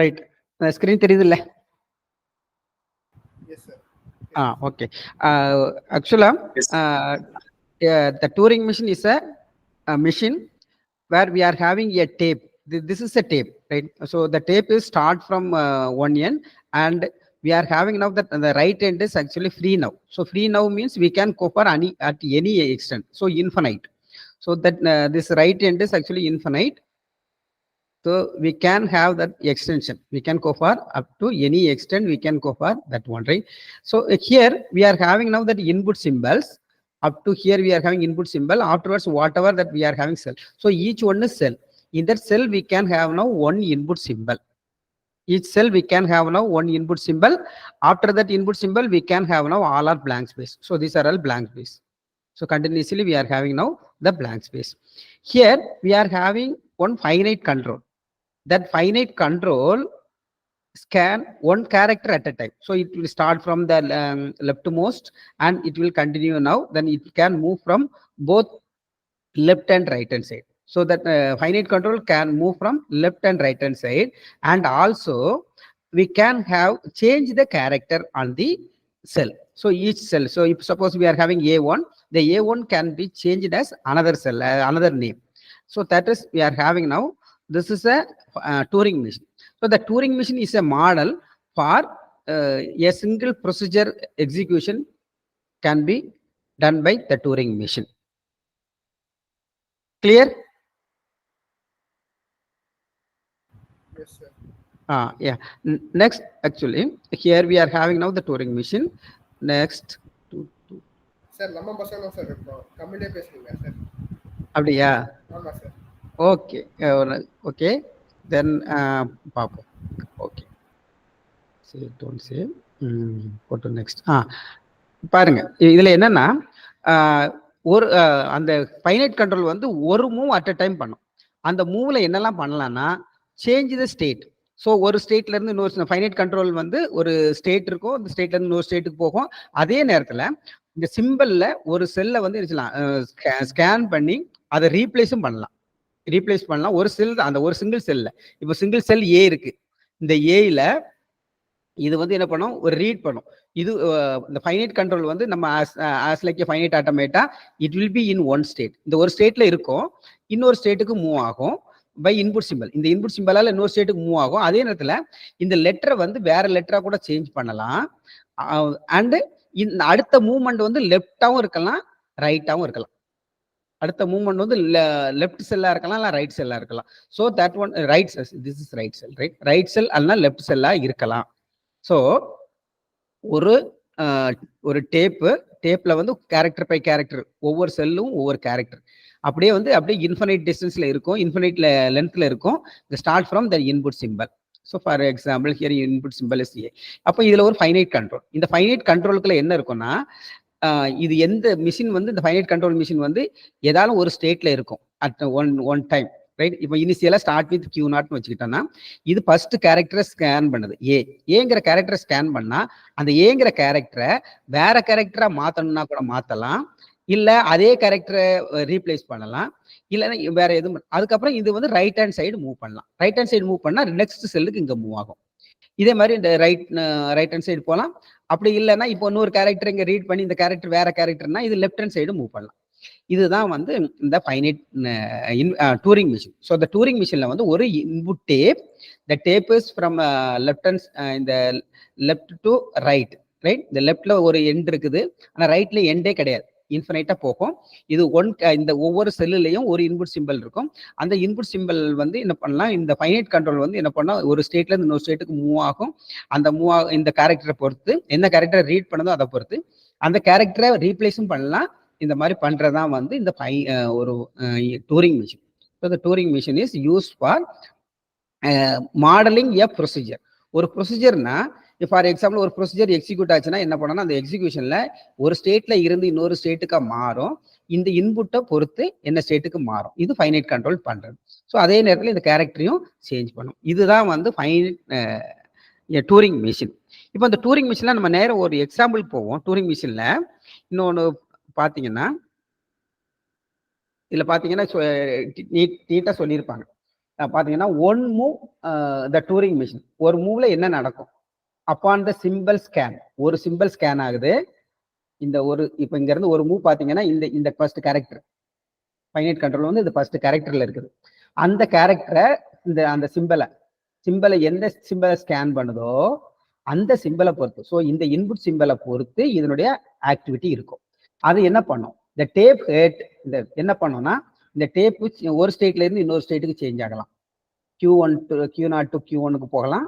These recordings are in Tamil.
ரைட். ஸ்க்ரீன் தெரியுதுல்ல? Yes, sir. Okay. Actually, the Turing machine is a machine where we are having a tape. This is a tape, right? So the tape is start from one end, and we are having now that the right end is actually free now. So free now means we can go for at any extent, so infinite. So that this right end is actually infinite. So we can have that extension. We can go for up to any extent. We can go for that one, right? So here we are having now that input symbols. Up to here we are having input symbol. Afterwards, whatever that we are having cell. So each one is cell. In that cell, we can have now one input symbol. Each cell we can have now one input symbol. After that input symbol, we can have now all are blank space. So these are all blank space. So continuously we are having now the blank space. Here we are having one finite control. That finite control scan one character at a time. So it will start from the leftmost and it will continue now. Then it can move from both left and right hand side. So that finite control can move from left and right hand side. And also we can have change the character on the cell. So each cell. So if suppose we are having A1, the A1 can be changed as another cell, another name. So that is we are having now. This is a Turing machine. So the Turing machine is a model for a single procedure execution can be done by the Turing machine. Clear? Yes, sir. Yeah. Next, actually, here we are having now the Turing machine. Next. Sir, நம்ம பசங்க சார் இப்போ தமிழே பேசுறீங்க சார். அப்படியா? ஆமா சார். ஓகே. ஓகே. Then பாப்போம். ஓகே. சரி, don't say. Go to next. பாருங்க. இதுல என்னன்னா ஒரு அந்த ஃபைனைட் கண்ட்ரோல் வந்து ஒரு மூவ் அட் அ டைம் பண்ணும். அந்த மூவ்ல என்னெல்லாம் பண்ணலாம்னா சேஞ்ச் த ஸ்டேட். ஸோ ஒரு ஸ்டேட்ல இருந்து இன்னொரு ஃபைனைட் கண்ட்ரோல் வந்து ஒரு ஸ்டேட் இருக்கும், அந்த ஸ்டேட்ல இருந்து இன்னொரு ஸ்டேட்டுக்கு போகும். அதே நேரத்தில் இந்த சிம்பிள்ல ஒரு செல்லை வந்து ஸ்கேன் பண்ணி அதை ரீப்ளேஸும் பண்ணலாம். ரீப்ளேஸ் பண்ணலாம் ஒரு செல், அந்த ஒரு சிங்கிள் செல்ல. இப்போ சிங்கிள் செல் ஏ இருக்கு, இந்த ஏல இது வந்து என்ன பண்ணும், ஒரு ரீட் பண்ணும். இது இந்த ஃபைனைட் கண்ட்ரோல் வந்து நம்ம as like a finite automata it will be in one state. இந்த ஒரு ஸ்டேட்ல இருக்கும், இன்னொரு ஸ்டேட்டுக்கு மூவ் ஆகும் பை இன்புட் சிம்பிள். இந்த இன்புட் சிம்பிளால இன்னொரு ஸ்டேட்டுக்கு மூவ் ஆகும். அதே நேரத்தில் இந்த லெட்டரை வந்து வேற லெட்டரா கூட சேஞ்ச் பண்ணலாம். அண்டு இந்த அடுத்த மூவ்மெண்ட் வந்து லெஃப்டாவும் இருக்கலாம், ரைட்டாவும் இருக்கலாம். அடுத்த மூவ்மெண்ட் வந்து லெஃப்ட் செல்லா இருக்கலாம், இல்லை ரைட் செல்லா இருக்கலாம். So that one right cell, this is right cell, right. Right cell அல்லனா லெஃப்ட் செல்லா இருக்கலாம். ஸோ ஒரு டேப்ல வந்து கேரக்டர் பை கேரக்டர், ஒவ்வொரு செல்லும் ஒவ்வொரு கேரக்டர் அப்படியே வந்து அப்படியே இன்ஃபினைட் டிஸ்டன்ஸ்ல இருக்கும், இன்ஃபினைட் லென்த்ல இருக்கும். Start from the input simple. So for example here input simple is a. அப்போ இதுல ஒரு ஃபைனைட் கண்ட்ரோல். இந்த ஃபைனைட் கண்ட்ரோலுக்குள்ள என்ன இருக்கும்னா, இது எந்த மிஷின் வந்து இந்த ஃபைனைட் கண்ட்ரோல் மிஷின் வந்து ஏதாலும் ஒரு ஸ்டேட்ல இருக்கும் அட் ஒன் டைம், ரைட். இப்போ இனிஷியலா ஸ்டார்ட் வித் Q0 வச்சுக்கிட்டோம்னா, இது ஃபர்ஸ்ட் கேரக்டரை ஸ்கேன் பண்ணுது. ஏங்கிற கேரக்டரை ஸ்கேன் பண்ணா அந்த ஏங்கிற கேரக்டரை வேற கேரக்டரா மாத்தணும்னா கூட மாத்தலாம், இல்ல அதே கேரக்டரை ரீப்ளேஸ் பண்ணலாம், இல்லைன்னா வேற எதுவும். அதுக்கப்புறம் இது வந்து ரைட் ஹேண்ட் சைடு மூவ் பண்ணலாம். ரைட் ஹேண்ட் சைடு மூவ் பண்ணா நெக்ஸ்ட் செல்லுக்கு இங்க மூவ் ஆகும். இதே மாதிரி இந்த ரைட் ஹேண்ட் சைடு போகலாம். அப்படி இல்லைன்னா இப்போ இன்னொரு கேரக்டர் இங்க ரீட் பண்ணி இந்த கேரக்டர் வேற கேரக்டர்னா இது லெஃப்ட் ஹேண்ட் சைடு மூவ் பண்ணலாம். இதுதான் வந்து இந்த ஃபைனைட் டூரிங் மிஷின். ஸோ இந்த டூரிங் மிஷின்ல வந்து ஒரு input tape, the tape is from left hand, இந்த லெஃப்ட் டு ரைட், ரைட். இந்த லெஃப்ட்ல ஒரு எண்ட் இருக்குது, ஆனால் ரைட்ல எண்டே கிடையாது, இன்ஃபினைட்டா போகும். இது இந்த ஒவ்வொரு செல்லுலையும் ஒரு இன்புட் சிம்பிள் இருக்கும். அந்த இன்புட் சிம்பிள் வந்து என்ன பண்ணலாம், இந்த ஃபைனைட் கண்ட்ரோல் வந்து என்ன பண்ணா ஒரு ஸ்டேட்ல இருந்து இன்னொரு ஸ்டேட்டுக்கு மூவ் ஆகும். அந்த இந்த கேரக்டரை பொறுத்து, என்ன கேரக்டரை ரீட் பண்ணதோ அதை பொறுத்து அந்த கேரக்டரை ரீப்ளேஸும் பண்ணலாம். இந்த மாதிரி பண்றதான் வந்து இந்த ஒரு Turing machine. The Turing machine is use for modelling a procedure. ஒரு ப்ரொசீஜர்னா, ஃபார் எக்ஸாம்பிள் ஒரு ப்ரொசீஜர் எக்ஸிக்யூட் ஆச்சுன்னா என்ன பண்ணணும், அந்த எக்ஸிக்யூஷன்ல ஒரு ஸ்டேட்ல இருந்து இன்னொரு ஸ்டேட்டுக்கு மாறும். இந்த இன்புட்டை பொறுத்து என்ன ஸ்டேட்டுக்கு மாறும். இது ஃபைனைட் கண்ட்ரோல் பண்றது. ஸோ அதே நேரத்தில் இந்த கேரக்டரையும் சேஞ்ச் பண்ணும். இதுதான் வந்து டூரிங் மிஷின். இப்போ இந்த டூரிங் மிஷின்ல நம்ம நேரம் ஒரு எக்ஸாம்பிள் போவோம். டூரிங் மிஷின்ல இன்னொன்று பார்த்தீங்கன்னா, இதுல பார்த்தீங்கன்னா நீட்டா சொல்லியிருப்பாங்க. பாத்தீங்கன்னா one move the Turing machine, ஒரு மூவ்ல என்ன நடக்கும் அப்பான் த சிம்பிள் ஸ்கேன், ஒரு சிம்பிள் ஸ்கேன் ஆகுது. இந்த ஒரு இப்போ இங்க இருந்து ஒரு மூவ் பாத்தீங்கன்னா இந்த ஃபர்ஸ்ட் கேரக்டர் ஃபைனைட் கண்ட்ரோல் வந்து இது ஃபர்ஸ்ட் கேரக்டர்ல இருக்குது. அந்த கேரக்டரை அந்த சிம்பிளை எந்த சிம்பிளை ஸ்கேன் பண்ணுதோ அந்த சிம்பிளை பொறுத்து, ஸோ இந்த இன்புட் சிம்பிளை பொறுத்து இதனுடைய ஆக்டிவிட்டி இருக்கும். அது என்ன பண்ணும், இந்த டேப் ஹெட் இந்த என்ன பண்ணும்னா இந்த டேப் ஒரு ஸ்டேட்ல இருந்து இன்னொரு ஸ்டேட்டுக்கு சேஞ்ச் ஆகலாம். Q1 டு Q0 டு Q1க்கு போகலாம்,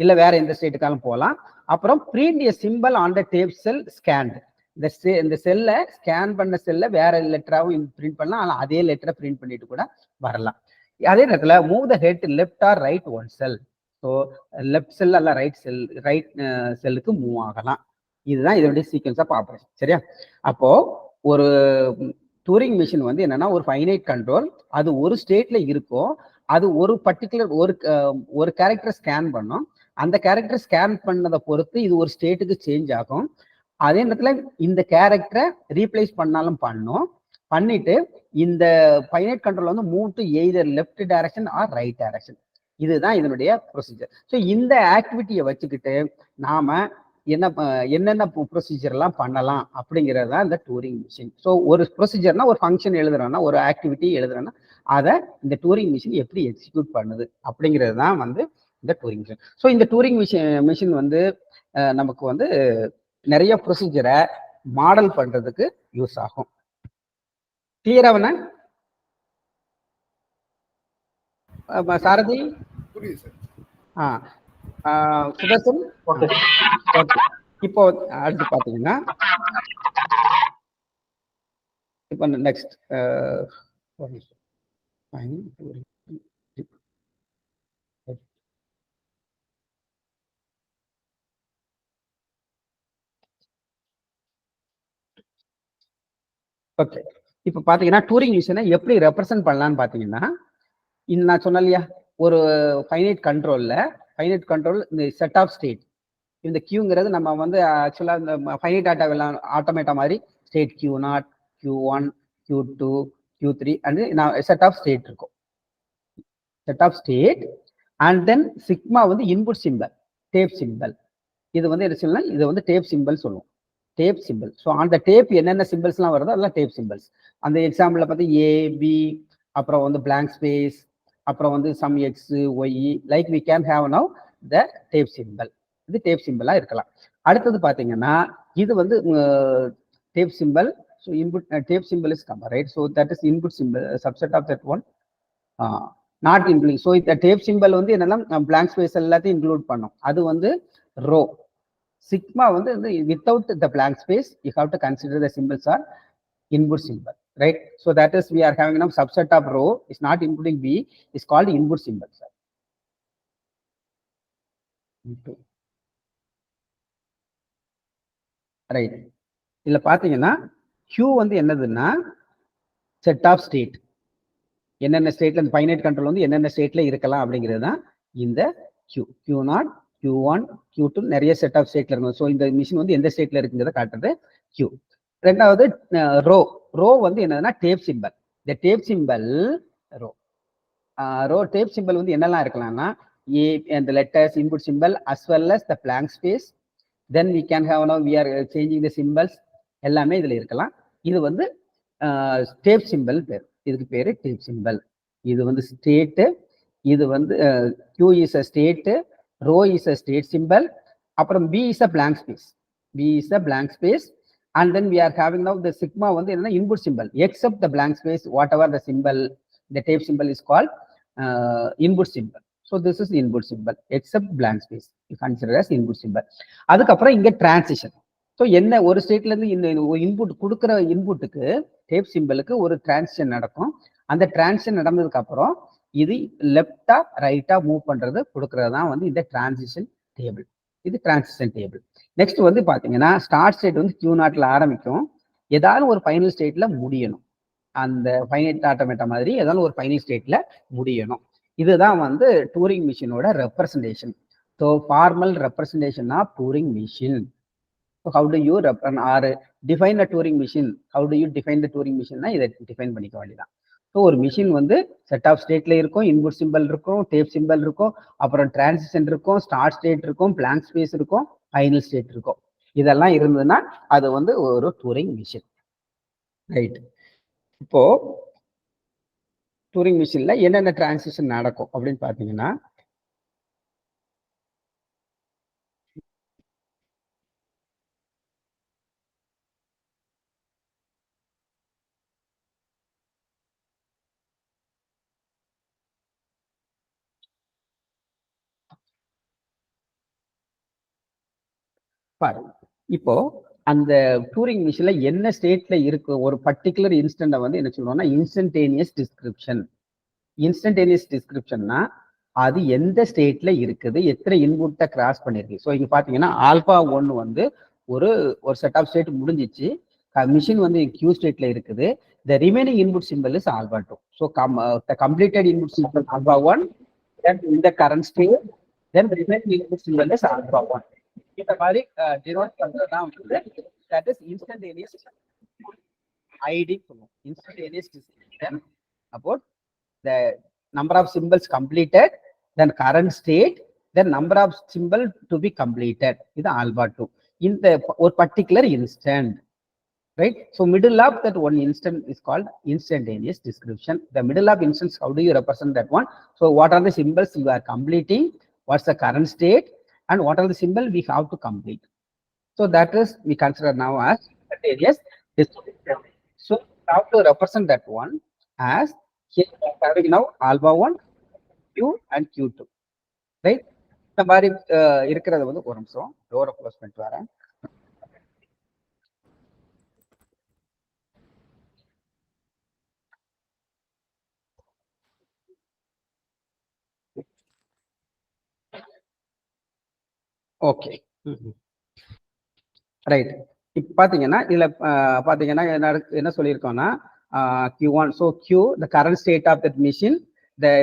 இல்ல வேற எந்த ஸ்டேட்டுக்காலும் போகலாம். அப்புறம் print a symbol on the tape cell scanned, இந்த செல்லை ஸ்கேன் பண்ண செல்ல வேற லெட்டராகவும் பிரிண்ட் பண்ணலாம், ஆனால் அதே லெட்டரை பிரிண்ட் பண்ணிட்டு கூட வரலாம். அதே நேரத்தில் move the head left or right one cell, so left cell அல்ல ரைட் செல்லுக்கு மூவ் ஆகலாம். இதுதான் இதனுடைய சீக்வன்ஸ் ஆஃப் ஆப்ரேஷன். சரியா? அப்போ ஒரு டூரிங் மிஷின் வந்து என்னன்னா ஒரு ஃபைனைட் கண்ட்ரோல், அது ஒரு ஸ்டேட்ல இருக்கும், அது ஒரு பர்டிகுலர் ஒரு கேரக்டரை ஸ்கேன் பண்ணும், அந்த கேரக்டரை ஸ்கேன் பண்ணதை பொறுத்து இது ஒரு ஸ்டேட்டுக்கு சேஞ்ச் ஆகும். அதே நேரத்தில் இந்த கேரக்டரை ரீப்ளேஸ் பண்ணாலும் பண்ணிட்டு இந்த ஃபைனைட் கண்ட்ரோல் வந்து move to either left direction or right direction. இதுதான் இதனுடைய ப்ரொசீஜர். ஸோ இந்த ஆக்டிவிட்டியை வச்சுக்கிட்டு நாம என்னென்ன ப்ரொசீஜர்லாம் பண்ணலாம் அப்படிங்கிறது தான் இந்த டூரிங் மிஷின். ஸோ ஒரு ப்ரொசீஜர்னா ஒரு ஃபங்க்ஷன் எழுதுறோன்னா, ஒரு ஆக்டிவிட்டி எழுதுறோன்னா அதை இந்த டூரிங் மிஷின் எப்படி எக்ஸிக்யூட் பண்ணுது அப்படிங்கிறது தான் வந்து இந்த டூரிங் மிஷின். ஸோ இந்த டூரிங் மிஷின் வந்து நமக்கு வந்து நிறைய ப்ரொசீஜரை மாடல் பண்றதுக்கு யூஸ் ஆகும். கிளியராவன சாரதி? புரியுது சார். சுதர்சன்? ஓகே. இப்போ அடுத்து பாத்தீங்கன்னா இப்போ நெக்ஸ்ட் ஓகே. இப்போ பாத்தீங்கன்னா டூரிங் மிஷினை எப்படி ரெப்ரசென்ட் பண்ணலான்னு பாத்தீங்கன்னா, நான் சொன்னேன் இல்லையா, ஒரு ஃபைனைட் கண்ட்ரோல் இந்த செட் ஆஃப் ஸ்டேட், இந்த கியூங்கிறது நம்ம வந்து ஆக்சுவலா இந்த ஃபைனைட் ஆட்டோமேட்டா மாதிரி state Q0, Q1, Q2, Q3 and set of state இருக்கும். Set of state and then sigma வந்து இன்புட் சிம்பிள், டேப் சிம்பிள். இது வந்து என்ன சொல்லலாம், இது வந்து டேப் சிம்பிள் சொல்லுவோம், டேப் சிம்பிள். ஸோ அந்த டேப் என்னென்ன சிம்பிள்ஸ்லாம் வருதோ அதெல்லாம் டேப் சிம்பிள்ஸ். அந்த எக்ஸாம்பிளில் பார்த்து A, B, அப்புறம் வந்து பிளாங்க் ஸ்பேஸ், அப்புறம் வந்து some X, Y, like we can have now the tape simple. இது டேப் சிம்பிளாக இருக்கலாம். அடுத்தது பார்த்தீங்கன்னா இது வந்து tape simple. So input tape symbol is come, right? So that is input symbol, subset of that one not including. So இந்த டேப் சிம்பிள் வந்து என்னென்னா பிளாங்க் ஸ்பேஸ் எல்லாத்தையும் இன்க்ளூட் பண்ணும். அது வந்து ரோ. Sigma வந்து without the blank space, you have to consider the symbols are input symbol, right? So that is we are having now subset of row is not including B is called input symbol, sir. Right. இதுல பாத்தீங்கன்னா Q வந்து என்னதுன்னா செட் ஆஃப் ஸ்டேட், என்னென்ன ஸ்டேட்ல இந்த ஃபைனைட் கண்ட்ரோல் வந்து என்னென்ன ஸ்டேட்ல இருக்கலாம் அப்படிங்கிறது தான் இந்த Q. Q0, Q1, Q2 நிறைய செட் ஆஃப் ஸ்டேட்ல இருக்கும். ஸோ இந்த மிஷின் வந்து எந்த ஸ்டேட்ல இருக்குங்கிறத காட்டுறது Q. ரெண்டாவது ரோ வந்து என்னதுன்னா டேப் சிம்பிள். இந்த டேப் சிம்பிள் டேப் சிம்பிள் வந்து என்னெல்லாம் இருக்கலாம்னா A and the letters input symbol as well as the blank space. Then we can have now we are changing the symbols, எல்லாமே இதுல இருக்கலாம். இது வந்து டேப் சிம்பிள் பேர், இதுக்கு பேரு டேப் சிம்பிள். இது வந்து ஸ்டேட்டு, இது வந்து Q is a state, row is a state symbol, அப்புறம் B is a blank space, and then we are having now the sigma வந்து என்னன்னா input symbol except the blank space, whatever the symbol, the tape symbol is called input symbol. So this is input symbol except blank space, you consider as input symbol. அதுக்கப்புறம் இங்க டிரான்சிஷன். ஸோ என்ன ஒரு ஸ்டேட்ல இருந்து இந்த இன்புட் கொடுக்குற இன்புட்டுக்கு டேப் சிம்பிளுக்கு ஒரு டிரான்சிஷன் நடக்கும். அந்த டிரான்சிஷன் நடந்ததுக்கு அப்புறம் இது லெஃப்டா ரைட்டா மூவ் பண்றது கொடுக்கறது தான் வந்து இந்த டிரான்சிஷன் டேபிள். இது டிரான்சிஷன் டேபிள். நெக்ஸ்ட் வந்து பாத்தீங்கன்னா ஸ்டார்ட் ஸ்டேட் வந்து Q0ல ஆரம்பிக்கும், ஏதாவது ஒரு ஃபைனல் ஸ்டேட்ல முடியணும். அந்த ஃபைனைட் ஆட்டோமேட்டா மாதிரி ஏதாவது ஒரு ஃபைனல் ஸ்டேட்ல முடியணும். இதுதான் வந்து டூரிங் மிஷினோட representation. So formal representation of Turing machine. So how do you define a touring machine? How do you define the touring machine? இதை டிஃபைன் பண்ணிக்க வேண்டியதான். ஸோ ஒரு மிஷின் வந்து செட் ஆஃப் ஸ்டேட்ல இருக்கும், இன்புட் சிம்பிள் இருக்கும், டேப் சிம்பிள் இருக்கும், அப்புறம் டிரான்சிஷன் இருக்கும், ஸ்டார்ட் ஸ்டேட் இருக்கும், பிளாங்க் ஸ்பேஸ் இருக்கும், ஃபைனல் ஸ்டேட் இருக்கும். இதெல்லாம் இருந்ததுன்னா அது வந்து ஒரு டூரிங் மிஷின். ரைட். இப்போ டூரிங் மிஷின்ல என்னென்ன டிரான்சிஷன் நடக்கும் அப்படின்னு பாத்தீங்கன்னா, பாருங்க இப்போ அந்த டூரிங் மிஷின்ல என்ன ஸ்டேட்ல இருக்கு ஒரு பர்டிகுலர் இன்ஸ்டன்ட வந்து என்ன சொல்லுவோம்னா இன்ஸ்டன்டேனியஸ் டிஸ்கிரிப்ஷன். இன்ஸ்டன்டேனியஸ் டிஸ்கிரிப்ஷன்னா அது எந்த ஸ்டேட்ல இருக்குது, எத்தனை இன்புட்டை கிராஸ் பண்ணிருக்கு. ஸோ இங்க பாத்தீங்கன்னா ஆல்பா 1 வந்து ஒரு ஒரு செட் ஆஃப் ஸ்டேட் முடிஞ்சிச்சு, மிஷின் வந்து கியூ ஸ்டேட்ல இருக்குது. The remaining input simple is alpha 2. So the completed input simple alpha 1, then in the current state, then the remaining input symbol is alpha 1. இந்த மாதிரி டினோட் பண்றதா வந்து that is instantaneous ID சொல்லுவோம். Instantaneous description about the number of symbols completed, then current state, then number of symbol to be completed. இது alpha 2. இந்த ஒரு particular instant, right? So middle of that one instant is called instantaneous description. The middle of instance, how do you represent that one? So what are the symbols you are completing? What's the current state? And what are the symbols we have to complete? So that is we consider now as instantaneous description. So how to represent that one as here we are having now alpha 1, Q and Q2, right? இந்த மாதிரி இருக்கிறது வந்து ஒரு நிமிஷம் டோரை க்ளோஸ் பண்ணிட்டு வரேன். Okay, right. இப்போ பார்த்தீங்கன்னா இதில் பார்த்தீங்கன்னா என்ன சொல்லியிருக்கோம்னா Q1. So Q the current state of that machine, the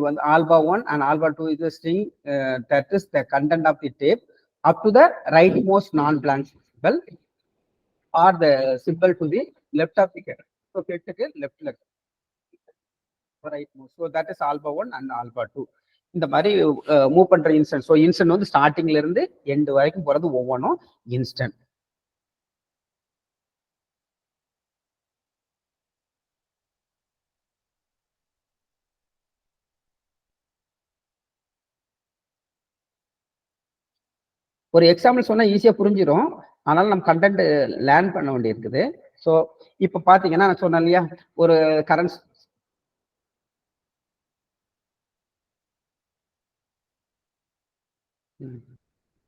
வந்து alpha 1 and alpha 2 is the string that is the content of the tape up to the rightmost non-blank symbol or the symbol to the left of the character. So கேட்டுக்கு லெஃப்ட்ல rightmost. So that is alpha 1 and alpha 2. இந்த மாதிரி மூவ் பண்ற இன்ஸ்டன்ட். ஸோ இன்ஸ்டன்ட் வந்து ஸ்டார்டிங்ல இருந்து எண்ட் வரைக்கும் போறது ஒவ்வொன்றும் இன்ஸ்டன்ட். ஒரு எக்ஸாம்பிள் சொன்னா ஈஸியா புரிஞ்சிடும், ஆனாலும் நம்ம கண்டென்ட் லேர்ன் பண்ண வேண்டி இருக்குது. ஸோ இப்போ பாத்தீங்கன்னா நான் சொன்னேன் இல்லையா, ஒரு கரண்ட்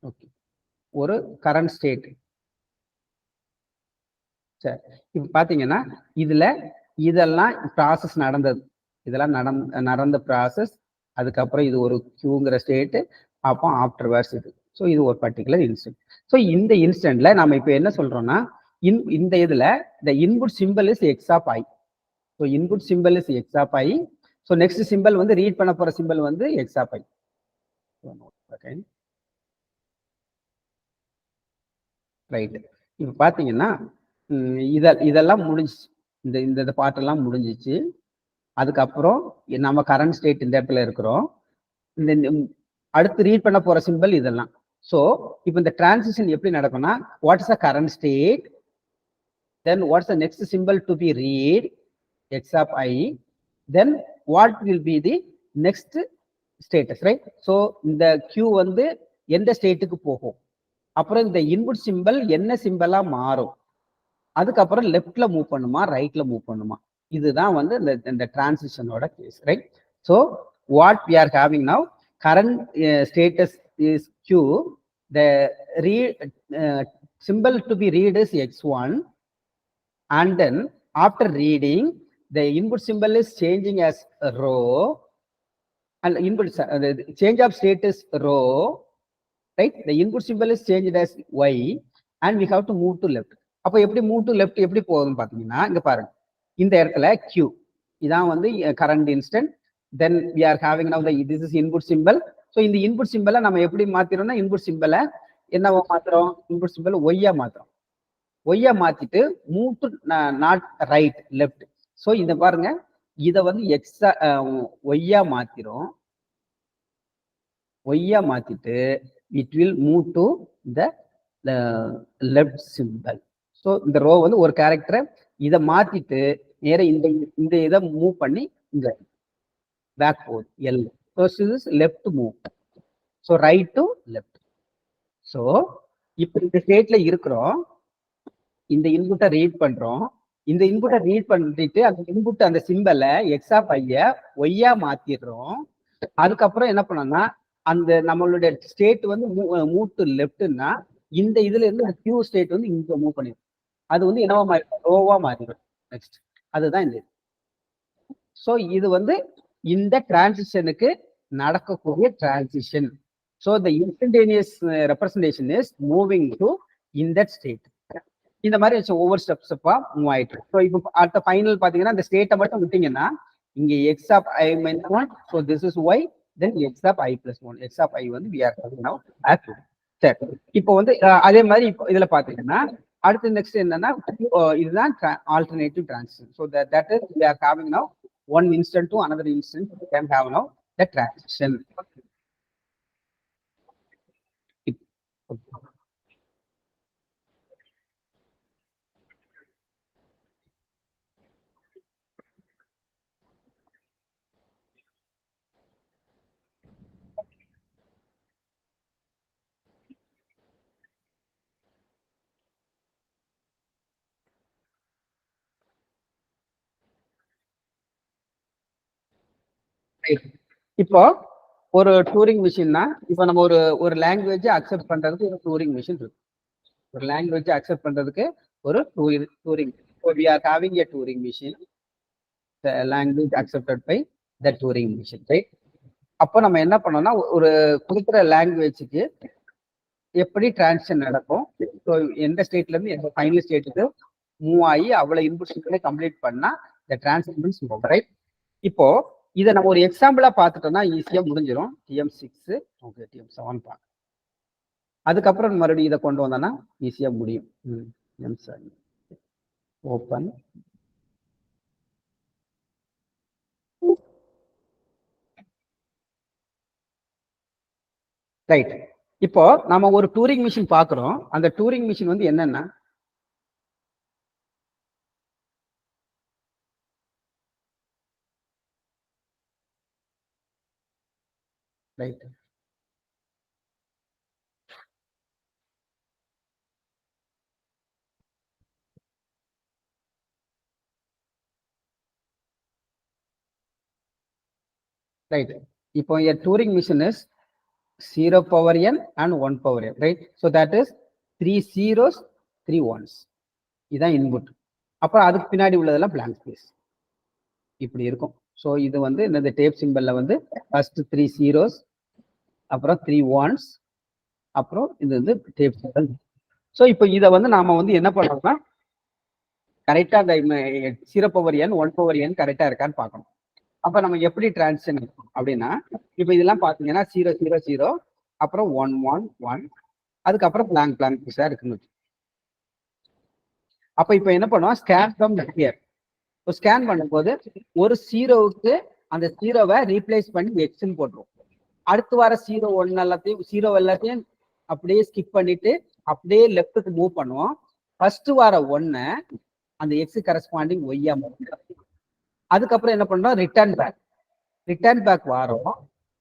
ஓகே ஒரு கரண்ட் ஸ்டேட். சரி, இப்போ பாத்தீங்கன்னா இதுல இதெல்லாம் ப்ராசஸ் நடந்தது, இதெல்லாம் நடந்த ப்ராசஸ். அதுக்கப்புறம் இது ஒரு கியூங்கிற ஸ்டேட், அப்போ ஆஃப்டர் வேர்ஸ் இது. ஸோ இது ஒரு பர்டிகுலர் இன்ஸ்டன்ட். ஸோ இந்த இன்ஸ்டன்ட்ல நம்ம இப்போ என்ன சொல்றோம்னா இந்த இதுல the input symbol is x of I. So input symbol is x of I. So next symbol வந்து ரீட் பண்ண போற சிம்பிள் வந்து x of I. ரைட். இப்போ பாத்தீங்கன்னா இதெல்லாம் முடிஞ்சிச்சு, இந்த பாட்டெல்லாம் முடிஞ்சிச்சு. அதுக்கப்புறம் நம்ம கரண்ட் ஸ்டேட் இந்த இடத்துல இருக்கிறோம். இந்த அடுத்து ரீட் பண்ண போற சிம்பிள் இதெல்லாம். ஸோ இப்போ இந்த டிரான்சிஷன் எப்படி நடக்கும்னா what is the current state, then what's the next symbol to be read, x of I, then what will be the next status, right? So இந்த Q வந்து எந்த ஸ்டேட்டுக்கு போகும், அப்புறம் இந்த இன்புட் சிம்பிள் என்ன சிம்பிளா மாறும், அதுக்கப்புறம் லெஃப்ட்ல மூவ் பண்ணுமா ரைட்ல மூவ் பண்ணுமா, இதுதான் வந்து இந்த டிரான்சிஷனோட case, right? So what we are having now, current status is Q, the symbol to be read is x1, and then after reading the input symbol is changing as a row, and input the change of state is row, right? The input symbol is changed as y, and we have to move to left. அப்போ எப்படி மூவ் டு லெஃப்ட் எப்படி போகுதுன்னு பாத்தீங்கன்னா இங்க பாருங்க, இந்த இடத்துல Q இதான் வந்து current instant. then we are having now this is input symbol. so இந்த input symbol நம்ம எப்படி மாத்திரோம்னா input symbol என்னவா மாத்துறோம், input symbol y-ஆ மாத்துறோம். y-ஆ மாத்திட்டு move to not right left. So இந்த பாருங்க, இதை வந்து எக்ஸா ஒய்யா மாத்திரும். ஒய்யா மாத்திட்டு it will move to the left simple. So இந்த ரோ வந்து ஒரு கேரக்டரை இதை மாத்திட்டு நேர இந்த இதை மூவ் பண்ணி இங்க பேக் போகுது L. So this left move. So right to left. So இப்போ இந்த ஸ்டேட்ல இருக்கிறோம். இந்த இன்புட்டை ரீட் பண்றோம். இந்த இன்புட்டை ரீட் பண்ணிட்டு அந்த இன்புட் அந்த சிம்பலை எக்ஸ் ஆஃப் ஐய ஒய்யா மாத்திடுறோம். அதுக்கப்புறம் என்ன பண்ணோம்னா அந்த நம்மளுடைய ஸ்டேட் வந்து மூவ் டு லெஃப்ட்னா இந்த இதுல இருந்து கியூ ஸ்டேட் வந்து இங்க மூவ் பண்ணிடும். அது வந்து என்னவா மாறிடும்? ரோவா மாறிடும். நெக்ஸ்ட் அதுதான் இந்த. ஸோ இது வந்து இந்த டிரான்சிஷனுக்கு நடக்கக்கூடிய transition. So the instantaneous representation is moving to in that state. இந்த மாதிரி ஒவ்வொரு ஸ்டெப்பா மூவ் ஆயிட்டு. ஸோ இப்போ அடுத்த ஃபைனல் பாத்தீங்கன்னா இந்த ஸ்டேட்டை மட்டும் விட்டீங்கன்னா இங்க x of i minus 1. So this is y. Then x of i plus 1. X of i வந்து we are having now as 2. சரி, இப்போ வந்து அதே மாதிரி இப்போ இதுல பாத்தீங்கன்னா அடுத்து நெக்ஸ்ட் என்னன்னா இதுதான் alternative transition. So that is we are having now one instant to another instant. We can have now the transition. இப்போ ஒரு டூரிங் மிஷின்னா இப்போ நம்ம ஒரு லாங்குவேஜ் அக்செப்ட் பண்றதுக்கு ஒரு டூரிங் மிஷின் இருக்கு. ஒரு லாங்குவேஜ் அக்செப்ட் பண்றதுக்கு ஒரு touring. we are having a Turing machine, the language accepted by the Turing machine, right? அப்போ நம்ம என்ன பண்ணோம்னா ஒரு கொடுக்குற லாங்குவேஜுக்கு எப்படி டிரான்சிஷன் நடக்கும், ஸோ எந்த ஸ்டேட்ல இருந்து எந்த ஃபைனல் ஸ்டேட்டுக்கு மூவ் ஆகி அவ்வளவு இன்புட்ஸ் கம்ப்ளீட் பண்ணா இந்த டிரான்சிஷன், ரைட்? இப்போ இதை நம்ம ஒரு எக்ஸாம்பிளா பார்த்துட்டோம்னா ஈஸியா முடிஞ்சிடும். TM6 ஓகே, TM7 பார்க்க. அதுக்கப்புறம் மறுபடியும் இதை கொண்டு வந்தோம்னா ஈஸியா முடியும். Open right. இப்போ நம்ம ஒரு டூரிங் மிஷின் பாக்குறோம். அந்த டூரிங் மிஷின் வந்து என்னன்னா ரைட் ரைட். இப்போ a Turing machine is 0 power n and 1 power n, right? So that is 3 zeros 3 ones. இதான் இன்புட். அப்புறம் அதுக்கு பின்னாடி உள்ளதெல்லாம் blank space இப்படி இருக்கும். ஸோ இது வந்து இந்த டேப் சிம்பிள்ல வந்து ஃபர்ஸ்ட் 3 zeros, அப்புறம் 3 ones, அப்புறம் இது வந்து டேப் சிம்பிள். ஸோ இப்போ இதை வந்து நாம வந்து என்ன பண்றோம்னா கரெக்டா அந்த 0 power n 1 power n கரெக்டா இருக்கான்னு பார்க்கணும். அப்ப நம்ம எப்படி டிரான்சிஷன் இருக்கும் அப்படின்னா இப்போ இதெல்லாம் பாத்தீங்கன்னா 0 0 0, அப்புறம் 1 1 1, அதுக்கப்புறம் பிளாங்க் பீஸா இருக்குன்னு. அப்ப இப்ப என்ன பண்ணுவோம், ஸ்கேன் ஃப்ரம் ஹியர். இப்போ ஸ்கேன் பண்ணும்போது ஒரு ஜீரோவுக்கு அந்த ஜீரோவை ரீப்ளேஸ் பண்ணி எக்ஸ்ன்னு போட்டுருவோம். அடுத்து வர 0 1 எல்லாத்தையும் அப்படியே ஸ்கிப் பண்ணிட்டு அப்படியே லெஃப்ட்டுக்கு மூவ் பண்ணுவோம். ஃபர்ஸ்ட் வர 1 அந்த எக்ஸ் கரஸ்பாண்டிங் ஒய்யா மாறும். அதுக்கப்புறம் என்ன பண்றோம், ரிட்டர்ன் பேக் வரோம்.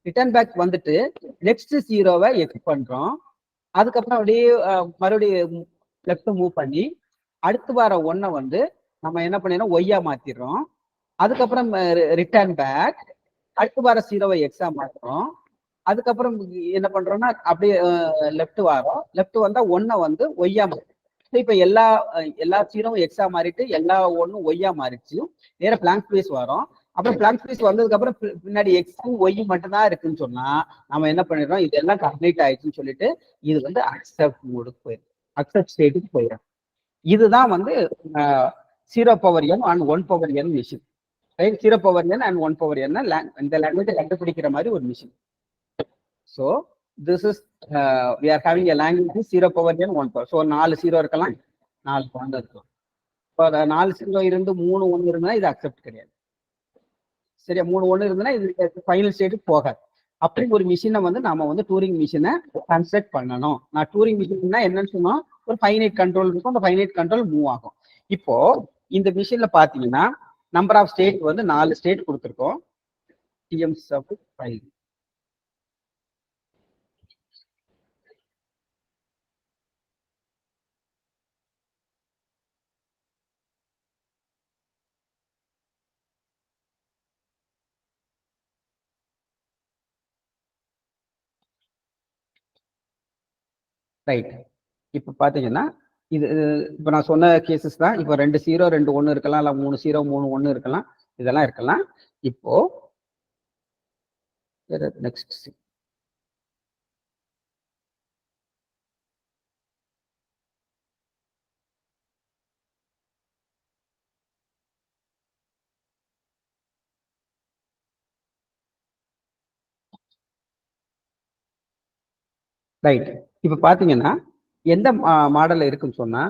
ரிட்டர்ன் பேக் வந்துட்டு நெக்ஸ்ட் ஜீரோவை எக்ஸ் பண்றோம். அதுக்கப்புறம் அப்படியே மறுபடியும் லெஃப்ட் மூவ் பண்ணி அடுத்து வர 1 வந்து நம்ம என்ன பண்ணிடுறோம், ஒய்யா மாத்திடுறோம். அதுக்கப்புறம் ரிட்டர்ன் பேக் அடுத்து வர ஜீரோவை எக்ஸா மாத்துறோம். அதுக்கப்புறம் என்ன பண்றோம்னா அப்படியே லெஃப்ட் வரோம். லெஃப்ட் வந்தா 1 வந்து ஒய்யா மாறும். இப்ப எல்லா ஜீரோவும் எக்ஸா மாறிட்டு எல்லா 1 ஒய்யா மாறிச்சு. நேர பிளாங்க் ஸ்பேஸ் வரும். அப்புறம் பிளாங்க் ஸ்பேஸ் வந்ததுக்கு அப்புறம் பின்னாடி எக்ஸும் ஒய் மட்டும் தான் இருக்குன்னு சொன்னா நம்ம என்ன பண்ணிடுறோம், இதெல்லாம் கம்ப்ளீட் ஆயிடுச்சுன்னு சொல்லிட்டு இது வந்து அக்செப்ட் மோடுக்கு போயிடும், அக்செப்ட் ஸ்டேட்டுக்கு போயிடும். இதுதான் வந்து 0 power n and 1 power n machine, right? 0 power n and 1 power n இந்த லாங்குவேஜை கண்டுபிடிக்கிற மாதிரி ஒரு machine. So this is we are having a language 0 power n 1 power. So 4 0 இருக்கலாம், 4 1 இருக்கும். இப்போ 4 0 இருந்து 3 1 இருந்தா இது அக்செப்ட் கிடையாது. சரியா 3 1 இருந்ததுன்னா இது ஃபைனல் ஸ்டேட்டுக்கு போகாது. அப்படி ஒரு மிஷினை வந்து நாம வந்து டூரிங் மிஷினை கன்ஸ்ட்ரக்ட் பண்ணணும். நான் டூரிங் மிஷின்னா என்னன்னு சொன்னோம், ஒரு ஃபைனைட் கண்ட்ரோல் இருக்கும், அந்த ஃபைனைட் கண்ட்ரோல் மூவ் ஆகும். இப்போ இந்த மிஷின்ல பாத்தீங்கன்னா நம்பர் ஆஃப் ஸ்டேட் வந்து 4 ஸ்டேட் கொடுத்துருக்கோம். TM sub 5. ரைட். இப்போ பாத்தீங்கன்னா இது இப்போ நான் சொன்ன கேசஸ் தான். இப்போ 2 0 2 1 இருக்கலாம், இல்லை 3 0 3 1 இருக்கலாம், இதெல்லாம் இருக்கலாம். இப்போ நெக்ஸ்ட் ரைட். இப்போ பாத்தீங்கன்னா எந்த மாடல்ல இருக்குன்னு சொன்னா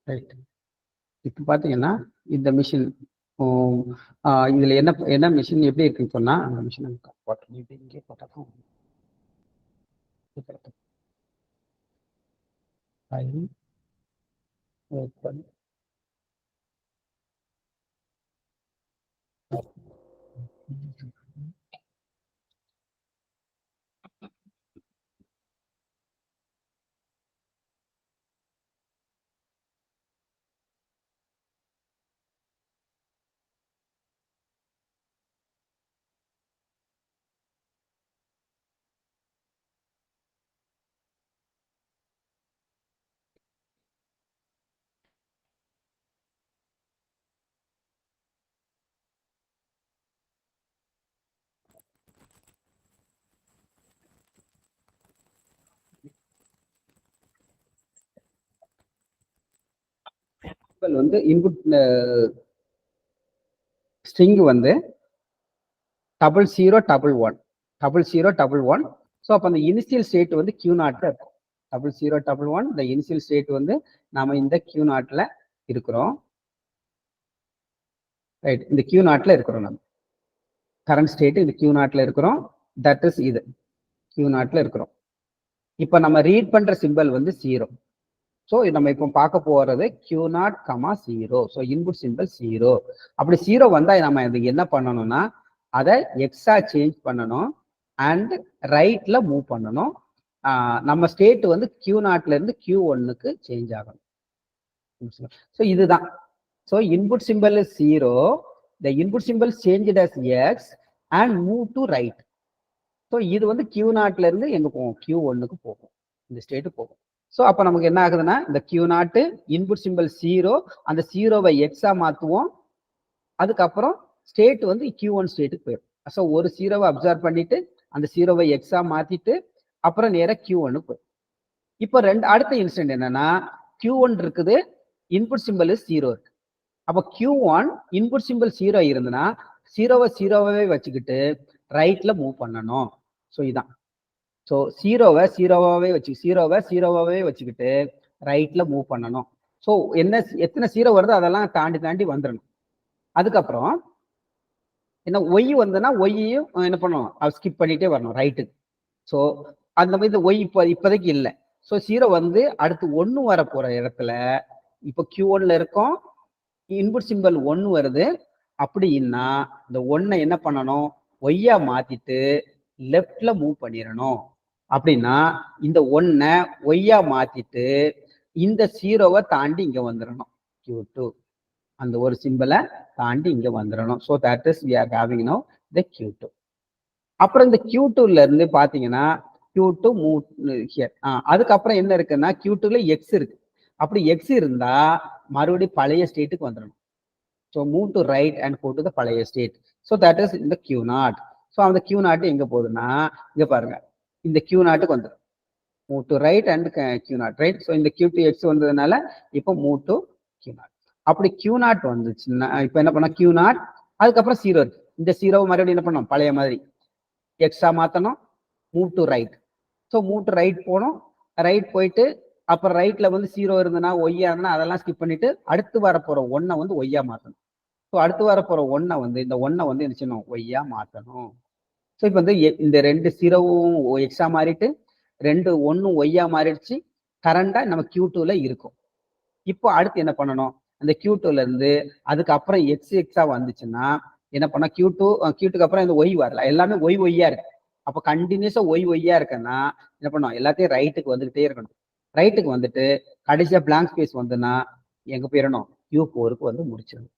ரைட். இப்போ பாத்தீங்கன்னா இந்த மிஷின் இதுல என்ன என்ன மிஷின் எப்படி இருக்குன்னு சொன்னா அந்த மிஷின் இங்கே போட்டாதான் ஓப்பன் வந்து இன்புட் ஸ்ட்ரிங் வந்து 0011. ஸோ அப்போ அந்த இனிஷியல் ஸ்டேட் வந்து Q0 இருக்கும். 0011 இந்த இனிஷியல் ஸ்டேட் வந்து நாம இந்த Q0 இருக்கிறோம். ரைட். இந்த Q0 இருக்கிறோம். நம்ம கரண்ட் ஸ்டேட் இந்த Q0 இருக்கிறோம். தட் இஸ் இது Q0 இருக்கிறோம். இப்போ நம்ம ரீட் பண்ற சிம்பிள் வந்து 0. ஸோ நம்ம இப்போ பார்க்க போறது Q0, 0. So input simple 0. அப்படி 0 வந்தா நம்ம இது என்ன பண்ணணும்னா அதை எக்ஸா சேஞ்ச் பண்ணணும் அண்ட் ரைட்ல மூவ் பண்ணணும். நம்ம ஸ்டேட் வந்து Q0 இருந்து Q1க்கு சேஞ்ச் ஆகணும். ஸோ இதுதான். So input simple is 0. The input simple change as X and move to right. So இது வந்து Q0 இருந்து எங்க போகும், Q1க்கு போகும், இந்த ஸ்டேட்டு போகும். ஸோ அப்போ நமக்கு என்ன ஆகுதுன்னா இந்த Q0 இன்புட் சிம்பிள் 0, அந்த 0வை எக்ஸா மாற்றுவோம். அதுக்கப்புறம் ஸ்டேட் வந்து Q1 ஸ்டேட்டுக்கு போயிடும். ஸோ ஒரு 0வை அப்சர்வ் பண்ணிட்டு அந்த 0வை எக்ஸா மாத்திட்டு அப்புறம் நேராக Q1க்கு போயிடும். இப்போ அடுத்த இன்ஸ்டன்ட் என்னன்னா Q1 இருக்குது, இன்புட் சிம்பிள் 0 இருக்கு. அப்போ Q1 இன்புட் சிம்பிள் 0 இருந்ததுன்னா 0வை 0வே வச்சுக்கிட்டு ரைட்ல மூவ் பண்ணணும். ஸோ இதான். ஸோ 0வை 0வே வச்சுக்கிட்டு ரைட்ல மூவ் பண்ணணும். ஸோ எத்தனை 0 வருதோ அதெல்லாம் தாண்டி வந்துடணும். அதுக்கப்புறம் என்ன ஒய் வந்ததுன்னா ஒய்யையும் என்ன பண்ணணும், ஸ்கிப் பண்ணிட்டே வரணும் ரைட்டுக்கு. ஸோ அந்த மாதிரி ஒய் இப்போதைக்கு இல்லை. ஸோ 0 வந்து அடுத்து 1 வர போற இடத்துல இப்போ Q1ல இருக்கும், இன்புட் சிம்பிள் 1 வருது. அப்படின்னா இந்த 1 என்ன பண்ணணும், ஒய்யா மாத்திட்டு லெஃப்ட்ல மூவ் பண்ணிடணும். அப்படின்னா இந்த 1 ஒய்யா மாத்திட்டு இந்த 0வை தாண்டி இங்க வந்துடணும். Q2 அந்த ஒரு சிம்பிளை தாண்டி இங்க வந்துடணும். So that is we are having now the Q2. அப்புறம் இந்த Q2ல இருந்து பாத்தீங்கன்னா Q2 மூவ் ஹியர். அதுக்கப்புறம் என்ன இருக்குன்னா Q2ல X இருக்கு. அப்படி X இருந்தா மறுபடியும் பழைய ஸ்டேட்டுக்கு வந்துடணும். So move to right and go to the பழைய ஸ்டேட். ஸோ தட் இஸ் இந்த Q நாட். ஸோ அந்த Q நாட் எங்க போகுதுன்னா இங்க பாருங்க, இந்த Q நாட்டுக்கு வந்துடும். Move to right and Q naught, right. So இந்த Q to X வந்ததுனால இப்போ மூவ் டு Q நாட். அப்படி Q நாட் வந்துச்சுன்னா இப்போ என்ன பண்ணோம், Q நாட் அதுக்கப்புறம் 0 இருக்கு. இந்த 0 மறுபடியும் என்ன பண்ணோம், பழைய மாதிரி எக்ஸா மாற்றணும், move to right. So move to right போனோம், ரைட் போயிட்டு அப்புறம் ரைட்ல வந்து 0 இருந்ததுன்னா ஒய்யா இருந்தா அதெல்லாம் ஸ்கிப் பண்ணிட்டு அடுத்து வரப்போற 1 வந்து ஒய்யா மாற்றணும். ஸோ அடுத்து வரப்போற 1 வந்து இந்த 1 வந்து என்ன செய்யணும், ஒய்யா மாற்றணும். ஸோ இப்போ வந்து இந்த 2 0வும் எக்ஸா மாறிட்டு 2 1 ஒய்யா மாறிடுச்சு. கரண்டா நம்ம Q2ல இருக்கும். இப்போ அடுத்து என்ன பண்ணணும், அந்த Q2ல இருந்து அதுக்கப்புறம் எக்ஸா வந்துச்சுன்னா என்ன பண்ணா, Q2க்கு அப்புறம் இந்த ஒய் வரல, எல்லாமே ஒய்யா இருக்கு. அப்போ கண்டினியூஸா ஒய்யா இருக்குன்னா என்ன பண்ணும், எல்லாத்தையும் ரைட்டுக்கு வந்துகிட்டே இருக்கணும். ரைட்டுக்கு வந்துட்டு கடைசியா பிளாங்க் ஸ்பேஸ் வந்துன்னா எங்க போயிடணும், Q4க்கு வந்து முடிச்சிடணும்.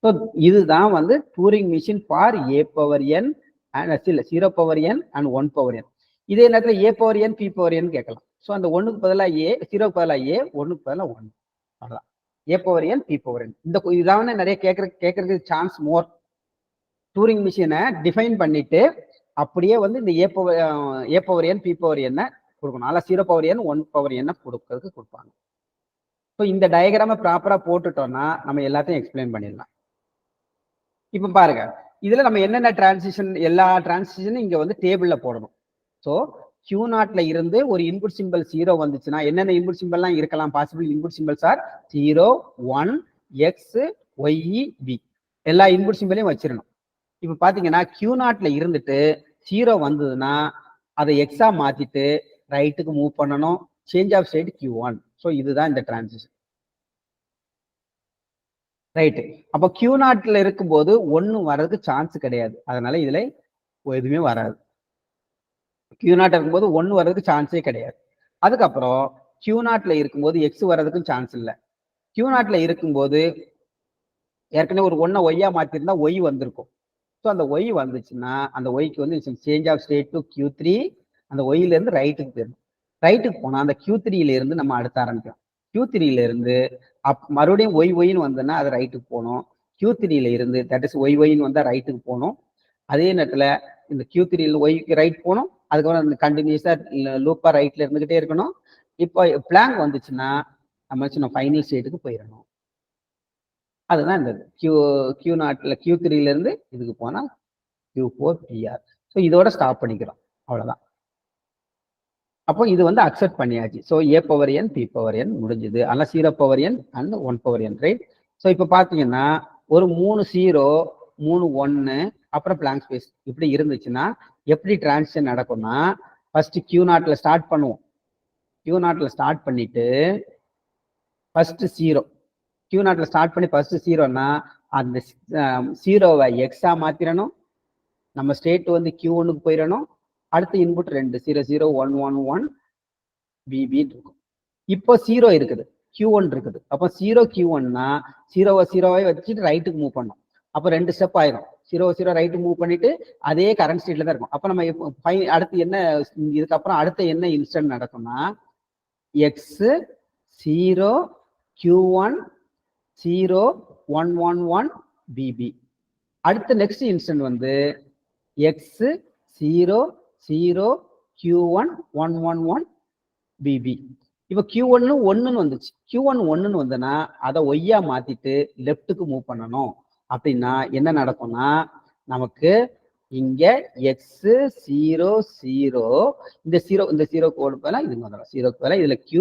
ஸோ இதுதான் வந்து touring machine for A⁴n and இல்ல 0⁴n அண்ட் 1⁴n. இதே நேரத்தில் A⁴n P⁴n கேட்கலாம். ஸோ அந்த 1க்கு பதிலாக A, 0க்கு பதிலாக A, 1க்கு பதிலாக 1. அவ்வளோதான் A⁴n P⁴n. இந்த இதான நிறைய கேட்கறதுக்கு சான்ஸ் மோர். டூரிங் மிஷினை டிஃபைன் பண்ணிட்டு அப்படியே வந்து இந்த A⁴n P⁴n கொடுக்கணும். அதெல்லாம் 0⁴n 1⁴n கொடுக்கறதுக்கு கொடுப்பாங்க. ஸோ இந்த டயக்ராமை ப்ராப்பரா போட்டுட்டோம்னா நம்ம எல்லாத்தையும் எக்ஸ்பிளைன் பண்ணிடலாம். இப்ப பாருங்க, இதுல நம்ம என்னென்ன டிரான்சிஷன், எல்லா டிரான்சிஷனும் இங்க வந்து டேபிள்ல போடணும். ஸோ Q நாட்ல இருந்து ஒரு இன்புட் சிம்பிள் 0 வந்துச்சுன்னா என்னென்ன இன்புட் சிம்பிள்லாம் இருக்கலாம், possible input symbols R 0, 1, X, Y, B. எல்லா இன்புட் சிம்பிளையும் வச்சிடணும். இப்ப பாத்தீங்கன்னா Q நாட்ல இருந்துட்டு 0 வந்ததுன்னா அதை எக்ஸா மாத்திட்டு ரைட்டுக்கு மூவ் பண்ணணும். Change of state Q1. So இதுதான் இந்த டிரான்சிஷன், ரைட்டு. அப்போ Q நாட்ல இருக்கும்போது 1 வர்றதுக்கு சான்ஸ் கிடையாது, அதனால இதுல எதுவுமே வராது. Q நாட் இருக்கும்போது 1 வர்றதுக்கு சான்ஸே கிடையாது. அதுக்கப்புறம் Q நாட்ல இருக்கும்போது எக்ஸ் வர்றதுக்கும் சான்ஸ் இல்லை. Q நாட்ல இருக்கும்போது ஏற்கனவே ஒரு 1 ஒய்யா மாத்திருந்தா ஒய் வந்திருக்கும். ஸோ அந்த ஒய் வந்துச்சுன்னா அந்த ஒய்க்கு வந்து change of state to Q3. அந்த ஒய்ல இருந்து ரைட்டுக்கு போயிடணும். ரைட்டுக்கு போனா அந்த Q3ல இருந்து நம்ம அடுத்த ஆரம்பிக்கலாம். Q3ல இருந்து மறுபடியும் ஒய்ன்னு வந்ததுன்னா அது ரைட்டுக்கு போகணும். Q3ல இருந்து தட் இஸ் ஒய்ன்னு வந்தா ரைட்டுக்கு போகணும். அதே நேரத்துல இந்த Q3ல ஒய்க்கு ரைட் போகணும். அதுக்கப்புறம் அந்த கண்டினியூஸா லூப்பா ரைட்ல இருந்துகிட்டே இருக்கணும். இப்போ பிளாங்க் வந்துச்சுன்னா நம்ம ஃபைனல் ஸ்டேட்டுக்கு போயிடணும். அதுதான் இந்த Q நாட்ல Q3ல இருந்து இதுக்கு போனா Q4 PR. ஸோ இதோட ஸ்டாப் பண்ணிக்கிறோம், அவ்வளவுதான். அப்போ இது வந்து அக்செப்ட் பண்ணியாச்சு. ஸோ A⁴n P⁴n முடிஞ்சுது. அதெல்லாம் 0⁴n and 1⁴n, right. So இப்போ பார்த்தீங்கன்னா ஒரு 3 0, 3 1 அப்புறம் பிளாங்க் ஸ்பேஸ் இப்படி இருந்துச்சுன்னா எப்படி டிரான்சிஷன் நடக்கும்னா, ஃபர்ஸ்ட் Q நாட்ல ஸ்டார்ட் பண்ணுவோம். Q நாட்ல ஸ்டார்ட் பண்ணிட்டு ஃபர்ஸ்ட் 0, Q நாட்ல ஸ்டார்ட் பண்ணி ஃபர்ஸ்ட் 0னா அந்த 0வை எக்ஸா மாத்திரணும். நம்ம ஸ்டேட் வந்து Q1க்கு போயிடணும். அடுத்த இன்புட் 2 0 0 1 1 1 BB இருக்கும். இப்போ 0 இருக்குது, Q1 இருக்குது. அப்போ 0 Q1னா 0வை வச்சுட்டு ரைட்டுக்கு மூவ் பண்ணோம். அப்போ 2 ஸ்டெப் ஆயிரும். 0 ரைட்டு மூவ் பண்ணிட்டு அதே கரண்ட் ஸ்டேட்ல தான் இருக்கும். அப்போ நம்ம அடுத்து என்ன, இதுக்கப்புறம் அடுத்த என்ன இன்ஸ்டன்ட் நடக்கும்னா X 0 Q1 0 1 1 1 BB. அடுத்த நெக்ஸ்ட் இன்ஸ்டன்ட் வந்து X 0 0 Q1 1 1 1 BB. இப்போ Q1 1ன்னு வந்துச்சு. Q1 1ன்னு வந்தனா அதை ஒய்யா மாத்திட்டு லெஃப்ட்டுக்கு மூவ் பண்ணணும். அப்படின்னா என்ன நடக்கும்னா நமக்கு இங்க X 0 0 இந்த 0 கோடு போல இது வந்துடும். 0க்கு போல இதுல Q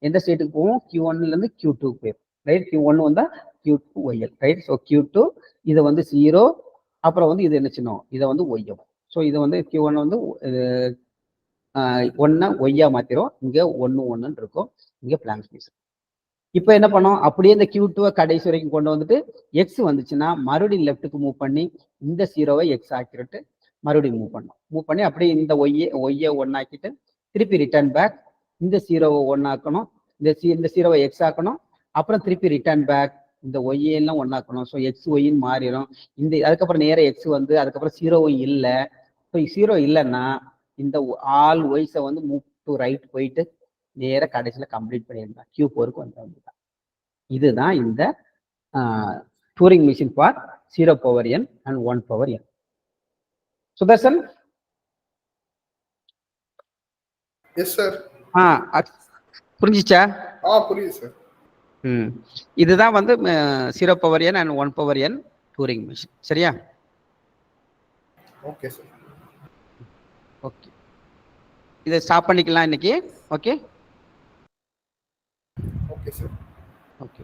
எந்த ஸ்டேட்டுக்கு போகும், Q1ல இருந்து Q2க்கு போயிடும், ரைட். Q1 வந்தா Q2 YL, right. So Q2 இதை வந்து 0, அப்புறம் வந்து இது என்ன சின்னம், இதை வந்து ஒய்யும். ஸோ இது வந்து Q1 வந்து 1 ஒய்யா மாத்திரும். இங்க 1 1 இருக்கும், இங்க பிளாங்க் ஸ்பேஸ். இப்போ என்ன பண்ணோம், அப்படியே இந்த Q2வை கடைசி வரைக்கும் கொண்டு வந்துட்டு எக்ஸ் வந்துச்சுன்னா மறுபடியும் லெஃப்ட்டுக்கு மூவ் பண்ணி இந்த 0வை எக்ஸ் ஆக்கிட்டு மறுபடியும் மூவ் பண்ணி அப்படியே இந்த ஒய்யை 1 ஆக்கிட்டு திருப்பி ரிட்டர்ன் பேக். இந்த 0வை 1 ஆக்கணும், இந்த 0வை எக்ஸ் ஆக்கணும், அப்புறம் திருப்பி ரிட்டர்ன் பேக். இந்த ஒய்யெல்லாம் 1 ஆக்கணும். ஸோ எக்ஸ் ஒய்ன்னு மாறிடும். அதுக்கப்புறம் நேரம் எக்ஸ் வந்து அதுக்கப்புறம் 0வும் இல்லை. ஸோ 0 இல்லைன்னா இந்த ஆல் ஒய்ஸை வந்து மூவ் டு ரைட் போயிட்டு நேராக கடைசியில் கம்ப்ளீட் பண்ணியிருந்தேன், Q4க்கு வந்து. இதுதான் இந்த Turing machine for 0 power n and 1 power n. Sudarshan? Yes, sir. புரிஞ்சிச்சா? புரியுது சார். இதுதான் வந்து 0 power n and 1 power n Turing machine. சரியா? Okay sir. ஓகே, இதை ஸ்டாப் பண்ணிக்கலாம் இன்னைக்கு. Okay okay sir. ஓகே.